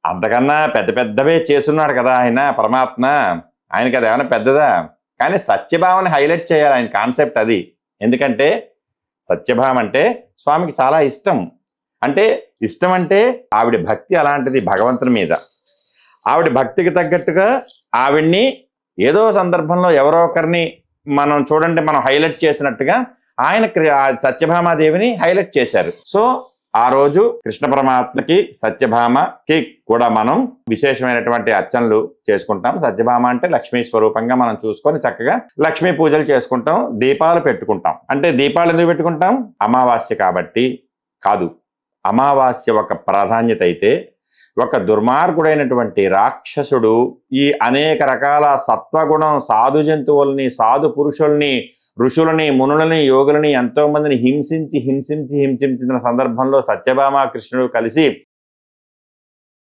అంతకన్నా పెద్ద పెద్దవే చేస్తున్నాడు కదా ఆయన పరమాత్మ. ఆయనకి అది ఏమైనా పెద్దదా? కానీ సత్యభామని హైలైట్ చేయాలి, ఆయన కాన్సెప్ట్ అది. ఎందుకంటే సత్యభామ అంటే స్వామికి చాలా ఇష్టం. అంటే ఇష్టం అంటే ఆవిడ భక్తి అలాంటిది భగవంతుని మీద. ఆవిడ భక్తికి తగ్గట్టుగా ఆవిడ్ని ఏదో సందర్భంలో ఎవరో ఒకరిని మనం చూడండి, మనం హైలైట్ చేసినట్టుగా ఆయన సత్యభామాదేవిని హైలైట్ చేశారు. సో ఆ రోజు కృష్ణ పరమాత్మకి సత్యభామకి కూడా మనం విశేషమైనటువంటి అర్చనలు చేసుకుంటాం. సత్యభామ అంటే లక్ష్మీ స్వరూపంగా మనం చూసుకొని చక్కగా లక్ష్మీ పూజలు చేసుకుంటాం, దీపాలు పెట్టుకుంటాం. అంటే దీపాలు ఎందుకు పెట్టుకుంటాం? అమావాస్య కాబట్టి కాదు. అమావాస్య ఒక ప్రాధాన్యత అయితే, ఒక దుర్మార్గుడైనటువంటి రాక్షసుడు ఈ అనేక రకాల సత్వగుణం సాధు జంతువుల్ని, సాధు పురుషుల్ని, ఋషులని, మునులని, యోగులని ఎంతో మందిని హింసించిన సందర్భంలో సత్యభామ కృష్ణుడు కలిసి